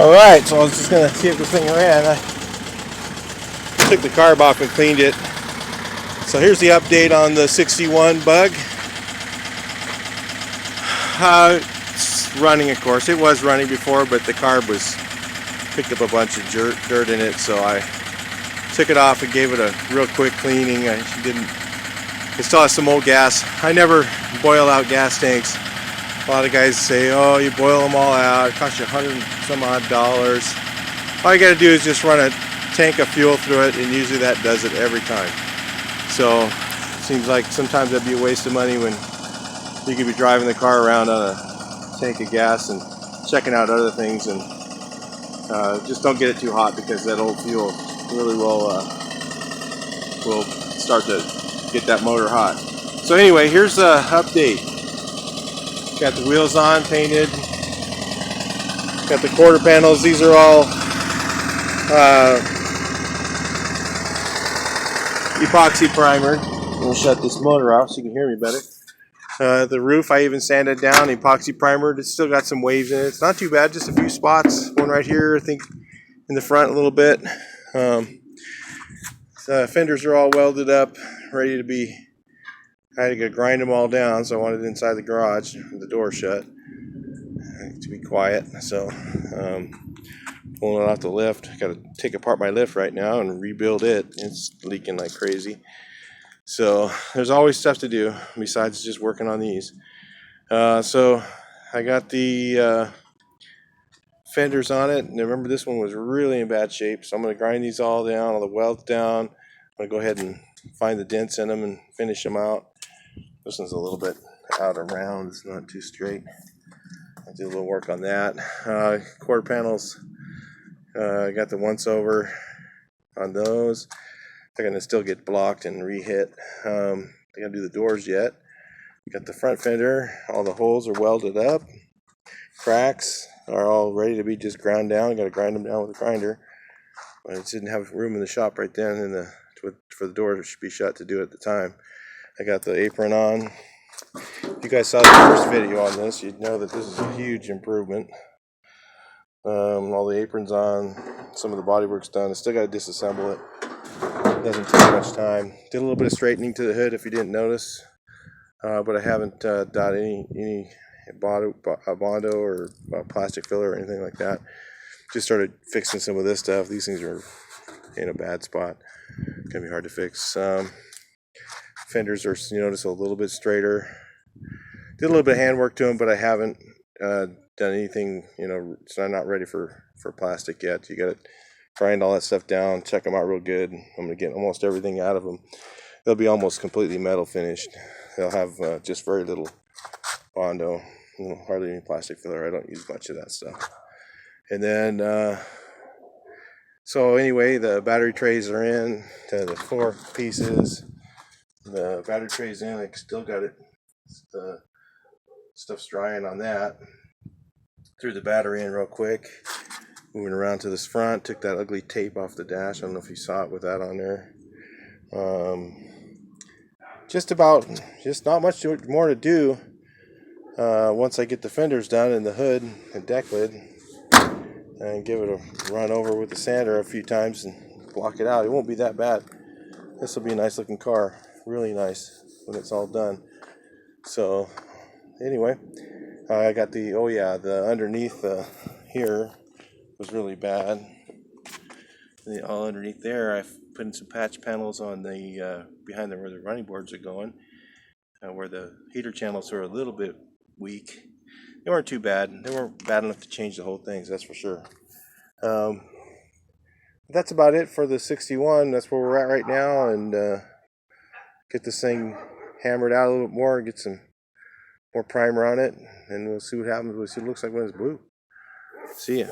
Alright, so I was just going to see if this thing ran. I took the carb off and cleaned it. So here's the update on the 61 bug. It's running, of course. It was running before, but the carb was picked up a bunch of dirt in it, so I took it off and gave it a real quick cleaning. It still has some old gas. I never boil out gas tanks. A lot of guys say, oh, you boil them all out, it costs you $100 and some odd. All you gotta do is just run a tank of fuel through it, and usually that does it every time. So it seems like sometimes that'd be a waste of money when you could be driving the car around on a tank of gas and checking out other things, and just don't get it too hot, because that old fuel really will start to get that motor hot. So anyway, here's the update. Got the wheels on, painted. Got the quarter panels. These are all epoxy primer. We'll shut this motor off so you can hear me better. The roof, I even sanded down, epoxy primer. It's still got some waves in it. It's not too bad, just a few spots. One right here, I think, in the front a little bit. The fenders are all welded up, ready to be. I had to go grind them all down, so I wanted it inside the garage with the door shut to be quiet. So pulling it off the lift. I got to take apart my lift right now and rebuild it. It's leaking like crazy. So there's always stuff to do besides just working on these. So I got the fenders on it, and remember this one was really in bad shape, so I'm going to grind these all down, all the welds down. I'm going to go ahead and find the dents in them and finish them out. This one's a little bit out of round, it's not too straight. I'll do a little work on that. Quarter panels, I got the once over on those. They're going to still get blocked and re-hit. I got to do the doors yet. Got the front fender, all the holes are welded up. Cracks are all ready to be just ground down. Got to grind them down with a grinder. I just didn't have room in the shop right then for the door to be shut to do it at the time. I got the apron on. If you guys saw the first video on this, you'd know that this is a huge improvement. All the aprons on, some of the bodywork's done. I still got to disassemble it. Doesn't take much time. Did a little bit of straightening to the hood if you didn't notice, but I haven't done any Bondo or plastic filler or anything like that. Just started fixing some of this stuff. These things are in a bad spot. Can be hard to fix. Fenders are, you notice, a little bit straighter. Did a little bit of handwork to them, but I haven't done anything. So I'm not ready for plastic yet. You got to grind all that stuff down, check them out real good. I'm gonna get almost everything out of them. They'll be almost completely metal finished. They'll have just very little Bondo, hardly any plastic filler. I don't use much of that stuff. And then, so anyway, the battery trays are in, the 4 pieces. The battery tray's in, I still got it. The stuff's drying on that. Threw the battery in real quick. Moving around to this front, took that ugly tape off the dash. I don't know if you saw it with that on there. Just not much more to do. Once I get the fenders done and the hood and deck lid, and give it a run over with the sander a few times and block it out. It won't be that bad. This will be a nice looking car, really nice when it's all done. So anyway, I got the underneath here was really bad. All underneath there, I've put in some patch panels on the behind where the running boards are going, where the heater channels are a little bit weak. They weren't too bad. They weren't bad enough to change the whole thing, that's for sure. That's about it for the 61. That's where we're at right now, and get this thing hammered out a little bit more, get some more primer on it, and we'll see what happens. We'll see what it looks like when it's blue. See ya.